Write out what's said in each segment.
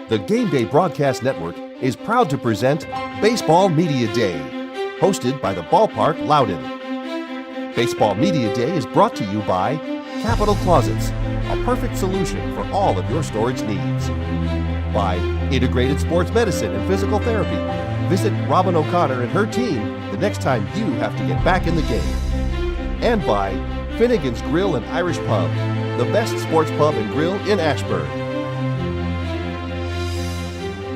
The Gameday Broadcast Network is proud to present Baseball Media Day, hosted by the Ballpark, Loudoun. Baseball Media Day is brought to you by Capital Closets, a perfect solution for all of your storage needs. By Integrated Sports Medicine and Physical Therapy. Visit Robin O'Connor and her team the next time you have to get back in the game. And by Finnegan's Grill and Irish Pub, the best sports pub and grill in Ashburn.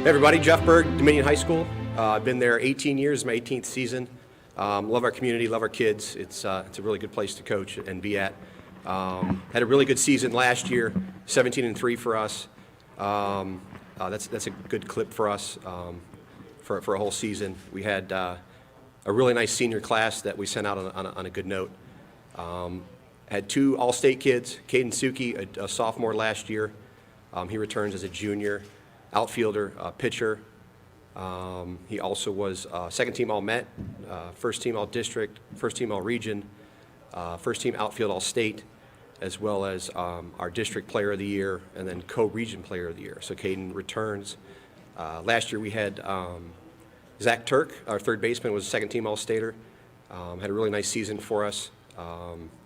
Hey everybody, Jeff Berg, Dominion High School. I've been there 18 years, my 18th season. Love our community, love our kids. It's a really good place to coach and be at. Had a really good season last year, 17-3 for us. That's a good clip for us for a whole season. We had a really nice senior class that we sent out on a good note. Had two All-State kids, Caden Suki, a sophomore last year. He returns as a junior. Outfielder, pitcher. He also was second team All-Met, first team All-District, first team All-Region, first team Outfield All-State, as well as our District Player of the Year and then Co-Region Player of the Year. So Caden returns. Last year we had Zach Turk, our third baseman, was second team All-Stater. Had a really nice season for us.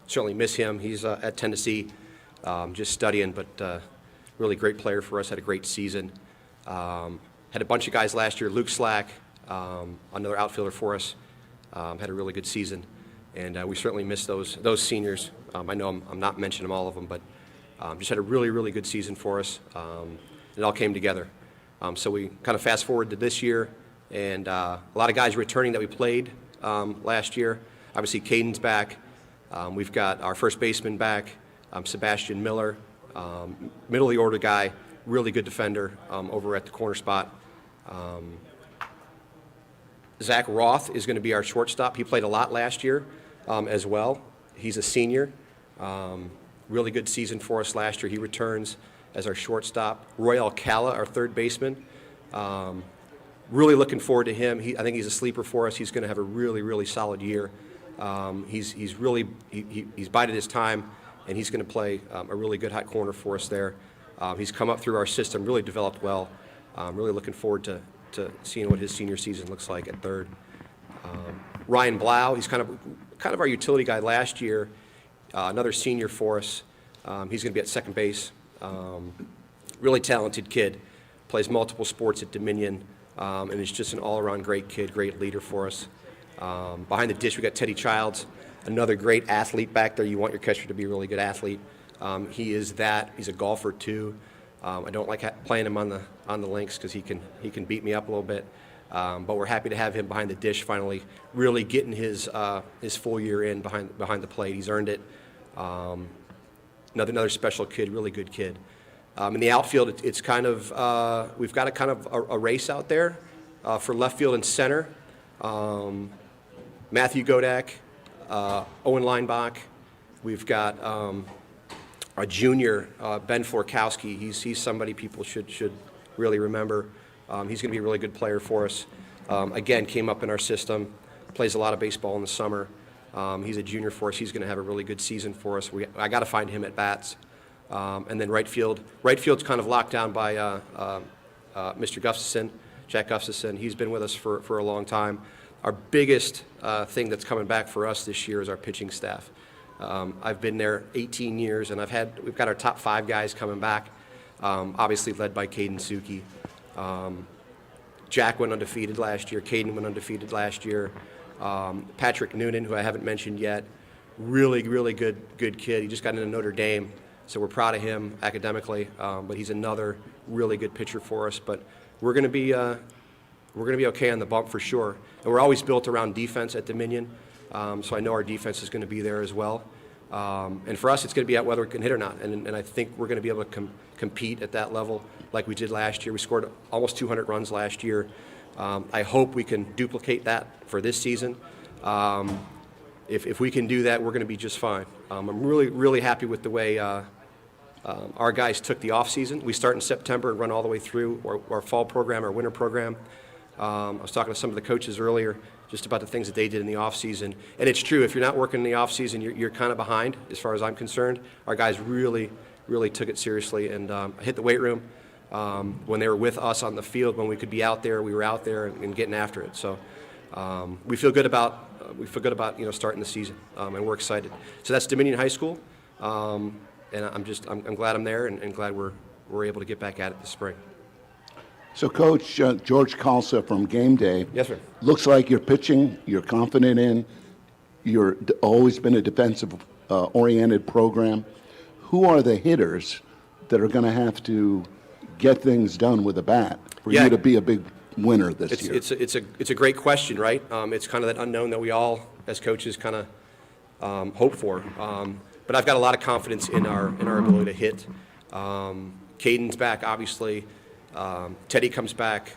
Certainly miss him. He's at Tennessee just studying, but really great player for us, had a great season. Had a bunch of guys last year. Luke Slack, another outfielder for us, had a really good season, and we certainly miss those seniors. I know I'm not mentioning all of them, but just had a really good season for us. It all came together. So we kind of fast forward to this year, and a lot of guys returning that we played last year. Obviously, Caden's back. We've got our first baseman back, Sebastian Miller, middle of the order guy. Really good defender over at the corner spot. Zach Roth is going to be our shortstop. He played a lot last year as well. He's a senior. Really good season for us last year. He returns as our shortstop. Roy Alcala, our third baseman. Really looking forward to him. I think he's a sleeper for us. He's going to have a really solid year. He's bided his time, and he's going to play a really good hot corner for us there. He's come up through our system, really developed well. Really looking forward to seeing what his senior season looks like at third. Ryan Blau, he's kind of our utility guy last year. Another senior for us. He's going to be at second base. Really talented kid. Plays multiple sports at Dominion, and is just an all-around great kid, great leader for us. Behind the dish, we got Teddy Childs, another great athlete back there. You want your catcher to be a really good athlete. He is that. He's a golfer too. I don't like playing him on the links because he can beat me up a little bit. But we're happy to have him behind the dish finally, really getting his full year in behind the plate. He's earned it. Another special kid, really good kid. In the outfield, it's kind of we've got a race out there for left field and center. Matthew Godak, Owen Leinbach. We've got a junior, Ben Florkowski. He's somebody people should really remember. He's going to be a really good player for us. Again, came up in our system, plays a lot of baseball in the summer. He's a junior for us. He's going to have a really good season for us. I got to find him at bats. And then right field's kind of locked down by Mr. Gustafson, Jack Gustafson. He's been with us for a long time. Our biggest thing that's coming back for us this year is our pitching staff. I've been there 18 years, and we've got our top 5 guys coming back, obviously led by Caden Suki. Jack went undefeated last year. Caden went undefeated last year. Patrick Noonan, who I haven't mentioned yet, really good kid. He just got into Notre Dame, so we're proud of him academically. But he's another really good pitcher for us. But we're going to be okay on the bump for sure. And we're always built around defense at Dominion. So I know our defense is going to be there as well. And for us, it's going to be at whether we can hit or not. And I think we're going to be able to compete at that level like we did last year. We scored almost 200 runs last year. I hope we can duplicate that for this season. If we can do that, we're going to be just fine. I'm really happy with the way our guys took the off season. We start in September and run all the way through our fall program, our winter program. I was talking to some of the coaches earlier just about the things that they did in the offseason. And it's true, if you're not working in the offseason, you're kind of behind as far as I'm concerned. Our guys really took it seriously and hit the weight room. when they were with us on the field, when we could be out there, we were out there and getting after it. So we feel good about starting the season, and we're excited. So that's Dominion High School, and I'm glad I'm there and glad we're able to get back at it this spring. So, Coach, George Kalsa from Gameday. Yes, sir. Looks like you're pitching, you're confident in, you're always been a defensive-oriented program. Who are the hitters that are going to have to get things done with a bat for you to be a big winner this year? It's a great question, right? It's kind of that unknown that we all, as coaches, kind of hope for. But I've got a lot of confidence in our ability to hit. Caden's back, obviously. Teddy comes back.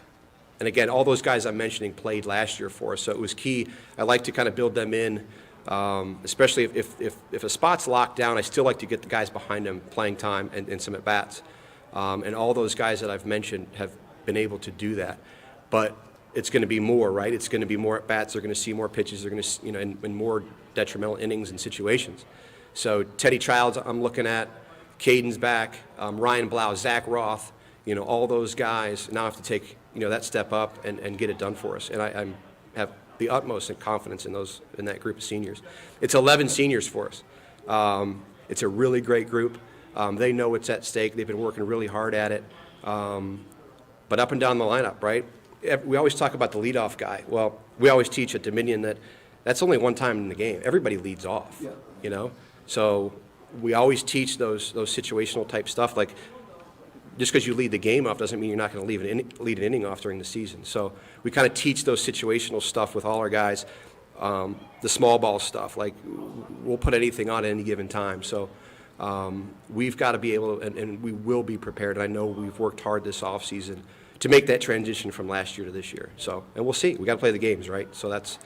And again, all those guys I'm mentioning played last year for us, so it was key. I like to kind of build them in, especially if a spot's locked down. I still like to get the guys behind them playing time and some at-bats. And all those guys that I've mentioned have been able to do that. But it's going to be more, right? It's going to be more at-bats. They're going to see more pitches. They're going to, in more detrimental innings and situations. So Teddy Childs I'm looking at. Caden's back. Ryan Blau, Zach Roth, all those guys now have to take, that step up and get it done for us. And I have the utmost confidence in that group of seniors. It's 11 seniors for us. It's a really great group. They know what's at stake. They've been working really hard at it. But up and down the lineup, right? We always talk about the leadoff guy. Well, we always teach at Dominion that's only one time in the game. Everybody leads off, So we always teach those situational type stuff. Like, just because you lead the game off doesn't mean you're not going to lead an inning off during the season. So we kind of teach those situational stuff with all our guys. The small ball stuff, like we'll put anything on at any given time. So we've got to be able to, and we will be prepared. I know we've worked hard this offseason to make that transition from last year to this year. So, and we'll see. We got to play the games, right? So that's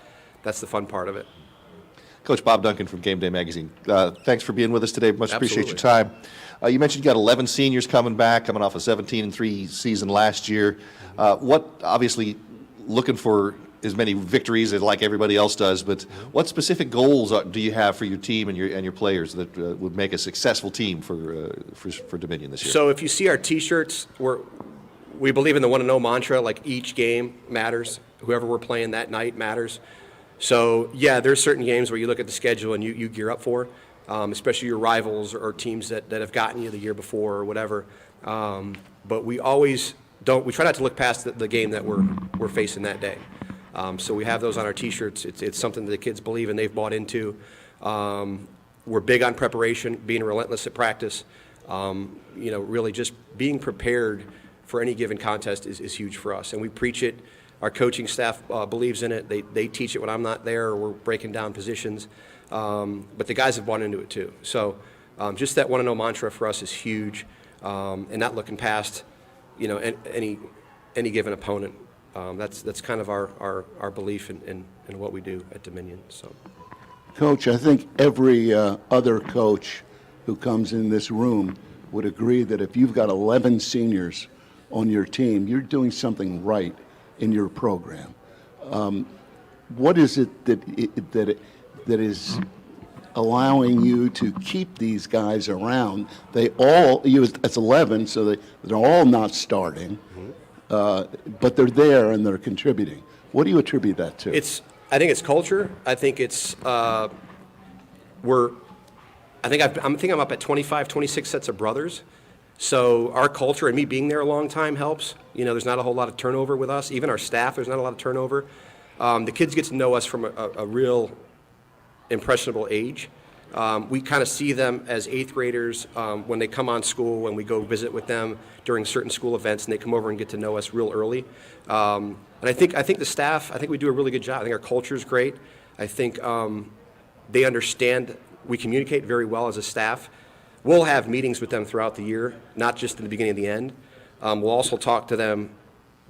the fun part of it. Coach Bob Duncan from Gameday Magazine. Thanks for being with us today. Much appreciate your Absolutely. time. You mentioned you got 11 seniors coming back, coming off a 17-3 season last year. What, obviously, looking for as many victories as like everybody else does, but what specific goals do you have for your team and your players that would make a successful team for Dominion this year? So if you see our T-shirts, we believe in the 1-0 mantra, like each game matters. Whoever we're playing that night matters. So, yeah, there's certain games where you look at the schedule and you gear up for, especially your rivals or teams that have gotten you the year before or whatever. But we always we try not to look past the game that we're facing that day. So we have those on our T-shirts. It's something that the kids believe and they've bought into. We're big on preparation, being relentless at practice. Really just being prepared for any given contest is huge for us. And we preach it. Our coaching staff believes in it. They teach it when I'm not there or we're breaking down positions. But the guys have bought into it too. So just that 1-0 mantra for us is huge, and not looking past, any given opponent. That's kind of our belief in what we do at Dominion. So, Coach, I think every other coach who comes in this room would agree that if you've got 11 seniors on your team, you're doing something right in your program. What is it that is allowing you to keep these guys around? It's 11, so they're all not starting, but they're there and they're contributing. What do you attribute that to? I think it's culture. I think it's I'm up at 25, 26 sets of brothers. So our culture and me being there a long time helps. There's not a whole lot of turnover with us. Even our staff, there's not a lot of turnover. The kids get to know us from a real impressionable age. We kind of see them as 8th graders when they come on school, when we go visit with them during certain school events, and they come over and get to know us real early. And I think the staff, we do a really good job. I think our culture is great. I think they understand. We communicate very well as a staff. We'll have meetings with them throughout the year, not just in the beginning and the end. We'll also talk to them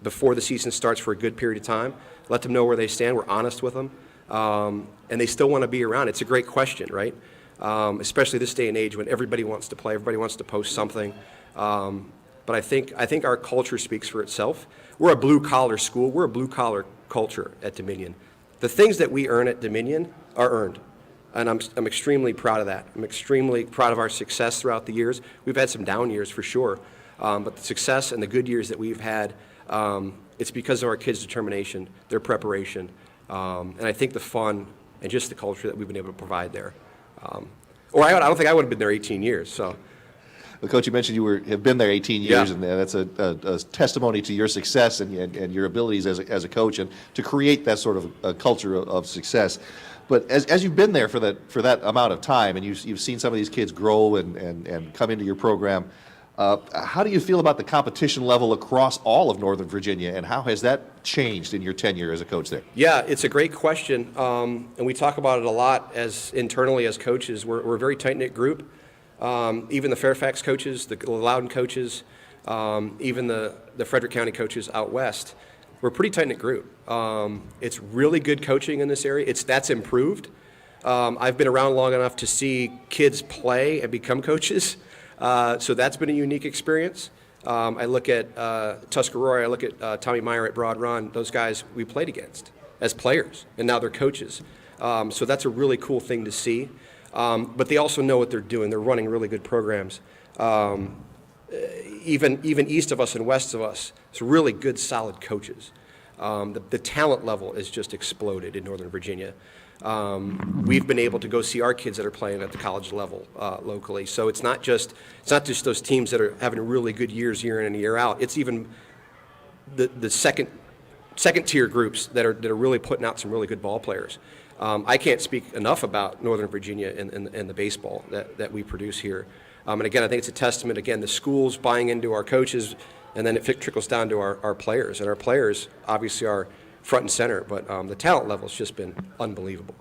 before the season starts for a good period of time, let them know where they stand. We're honest with them, and they still want to be around. It's a great question, right? Especially this day and age when everybody wants to play, everybody wants to post something. But I think our culture speaks for itself. We're a blue-collar school. We're a blue-collar culture at Dominion. The things that we earn at Dominion are earned. And I'm extremely proud of that. I'm extremely proud of our success throughout the years. We've had some down years for sure. But the success and the good years that we've had, it's because of our kids' determination, their preparation, and I think the fun and just the culture that we've been able to provide there. I don't think I would have been there 18 years. So. Well, Coach, you mentioned you have been there 18 years, Yeah. and that's a testimony to your success and your abilities as a coach, and to create that sort of a culture of success. But as you've been there for that amount of time, and you've seen some of these kids grow and come into your program, how do you feel about the competition level across all of Northern Virginia, and how has that changed in your tenure as a coach there? Yeah, it's a great question, and we talk about it a lot internally as coaches. We're a very tight-knit group. Even the Fairfax coaches, the Loudoun coaches, even the Frederick County coaches out west, we're a pretty tight-knit group. It's really good coaching in this area. That's improved. I've been around long enough to see kids play and become coaches, so that's been a unique experience. I look at Tuscarora, I look at Tommy Meyer at Broad Run. Those guys we played against as players, and now they're coaches. So that's a really cool thing to see. But they also know what they're doing. They're running really good programs. Even east of us and west of us, it's really good, solid coaches. The talent level has just exploded in Northern Virginia. We've been able to go see our kids that are playing at the college level locally. So it's not just those teams that are having really good years year in and year out. It's even the second tier groups that are really putting out some really good ball players. I can't speak enough about Northern Virginia and the baseball that we produce here. And again, I think it's a testament, again, the schools buying into our coaches, and then it trickles down to our players. And our players obviously are front and center, but the talent level has just been unbelievable.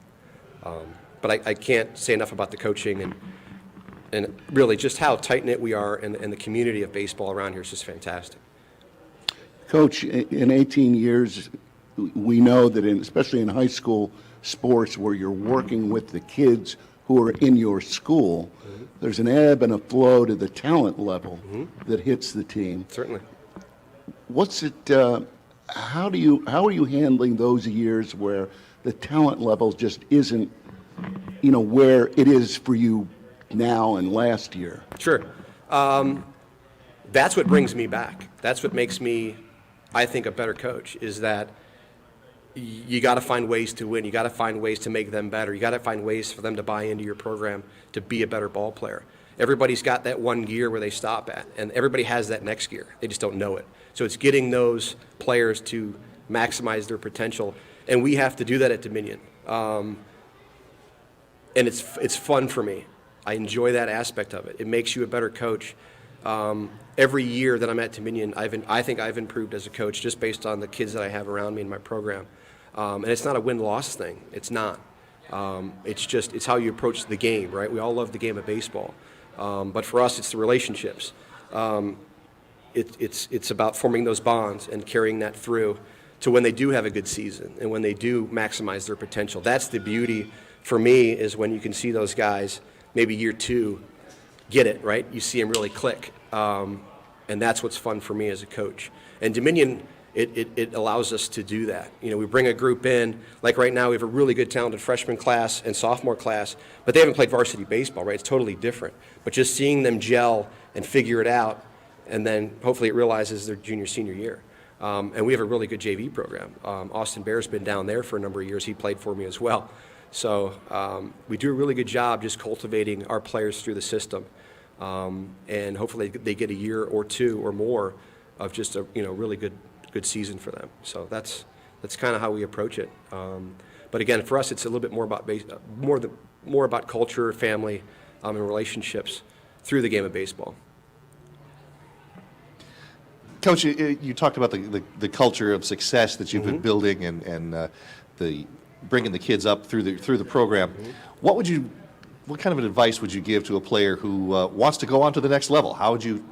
But I can't say enough about the coaching and really just how tight-knit we are, and the community of baseball around here is just fantastic. Coach, in 18 years, we know that especially in high school sports where you're working with the kids who are in your school, there's an ebb and a flow to the talent level that hits the team. Certainly. What's it? How are you handling those years where the talent level just isn't, where it is for you now and last year? Sure. That's what brings me back. That's what makes me, I think, a better coach, is that you got to find ways to win. You got to find ways to make them better. You got to find ways for them to buy into your program to be a better ball player. Everybody's got that one gear where they stop at, and everybody has that next gear. They just don't know it. So it's getting those players to maximize their potential, and we have to do that at Dominion. And it's fun for me. I enjoy that aspect of it. It makes you a better coach. Every year that I'm at Dominion, I think I've improved as a coach just based on the kids that I have around me in my program. And it's not a win-loss thing. It's not. It's how you approach the game, right? We all love the game of baseball. But for us, it's the relationships. It's about forming those bonds and carrying that through to when they do have a good season and when they do maximize their potential. That's the beauty for me, is when you can see those guys, maybe year two, get it, right? You see them really click. And that's what's fun for me as a coach. And Dominion, it allows us to do that. We bring a group in, like right now we have a really good talented freshman class and sophomore class, but they haven't played varsity baseball, right? It's totally different. But just seeing them gel and figure it out, and then hopefully it realizes their junior, senior year. And we have a really good JV program. Austin Bear's been down there for a number of years. He played for me as well. So we do a really good job just cultivating our players through the system. And hopefully they get a year or two or more of just a really good season for them. So that's kind of how we approach it. But again, for us, it's a little bit more about more about culture, family, and relationships through the game of baseball. Coach, you talked about the culture of success that you've been building and the bringing the kids up through the program. What kind of advice would you give to a player who wants to go on to the next level? How would you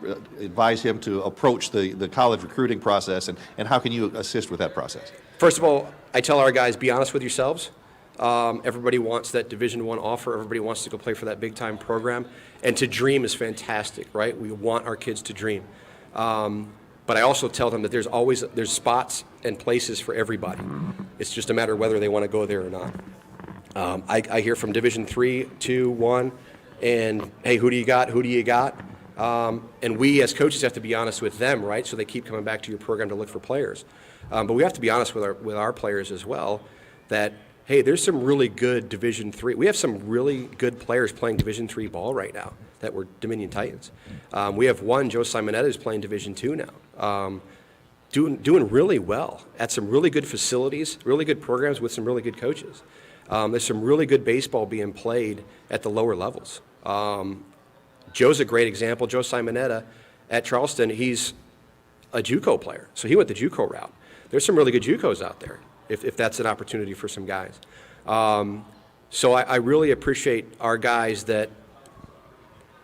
advise him to approach the college recruiting process, and how can you assist with that process? First of all, I tell our guys, be honest with yourselves. Everybody wants that Division I offer. Everybody wants to go play for that big-time program. And to dream is fantastic, right? We want our kids to dream. But I also tell them that there's spots and places for everybody. It's just a matter of whether they want to go there or not. I hear from Division III, II, I, and hey, who do you got? Who do you got? And we as coaches have to be honest with them, right? So they keep coming back to your program to look for players. But we have to be honest with our players as well that, hey, there's some really good Division III. We have some really good players playing Division III ball right now that were Dominion Titans. We have one, Joe Simonetta, who's playing Division II now. Doing really well at some really good facilities, really good programs with some really good coaches. There's some really good baseball being played at the lower levels. Joe's a great example. Joe Simonetta at Charleston, he's a JUCO player, so he went the JUCO route. There's some really good JUCOs out there, if that's an opportunity for some guys. So I really appreciate our guys that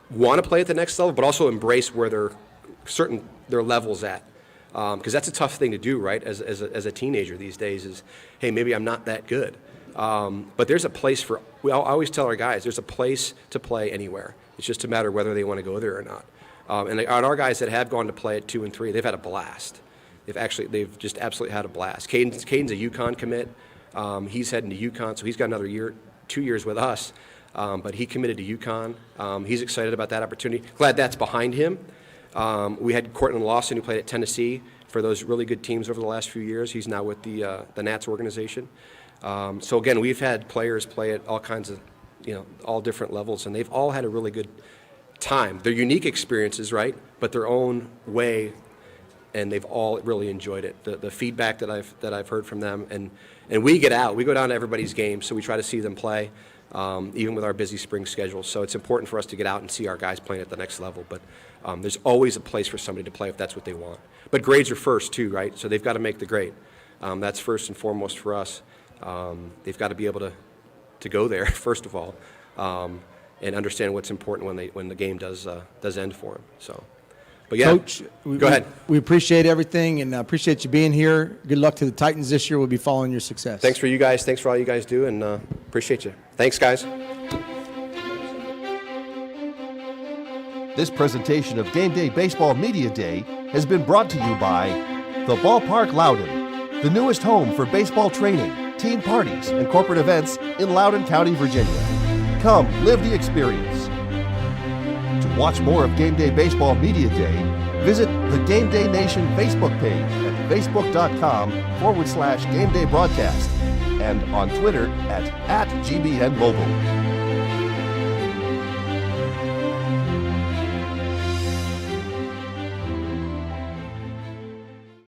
want to play at the next level, but also embrace where their level's at. Because that's a tough thing to do, right, as a teenager these days is, hey, maybe I'm not that good. But there's a place for, I always tell our guys, there's a place to play anywhere. It's just a matter of whether they want to go there or not. And our guys that have gone to play at 2 and 3, they've had a blast. They've just absolutely had a blast. Caden's a UConn commit. He's heading to UConn, so he's got another 2 years with us. But he committed to UConn. He's excited about that opportunity. Glad that's behind him. We had Cortland Lawson, who played at Tennessee for those really good teams over the last few years. He's now with the Nats organization. So again, we've had players play at all kinds of, all different levels, and they've all had a really good time. They're unique experiences, right? But their own way, and they've all really enjoyed it. The feedback that I've heard from them, and we get out, we go down to everybody's games, so we try to see them play. Even with our busy spring schedule. So it's important for us to get out and see our guys playing at the next level. But there's always a place for somebody to play if that's what they want. But grades are first too, right? So they've got to make the grade. That's first and foremost for us. They've got to be able to go there, first of all, and understand what's important when the game does end for them. So, but yeah, Coach, go ahead. We appreciate everything and appreciate you being here. Good luck to the Titans this year. We'll be following your success. Thanks for you guys. Thanks for all you guys do, and appreciate you. Thanks, guys. This presentation of Game Day Baseball Media Day has been brought to you by the Ballpark Loudoun, the newest home for baseball training, team parties, and corporate events in Loudoun County, Virginia. Come live the experience. To watch more of Game Day Baseball Media Day, visit the Game Day Nation Facebook page at facebook.com/Game Day Broadcast and on Twitter at GBN Mobile.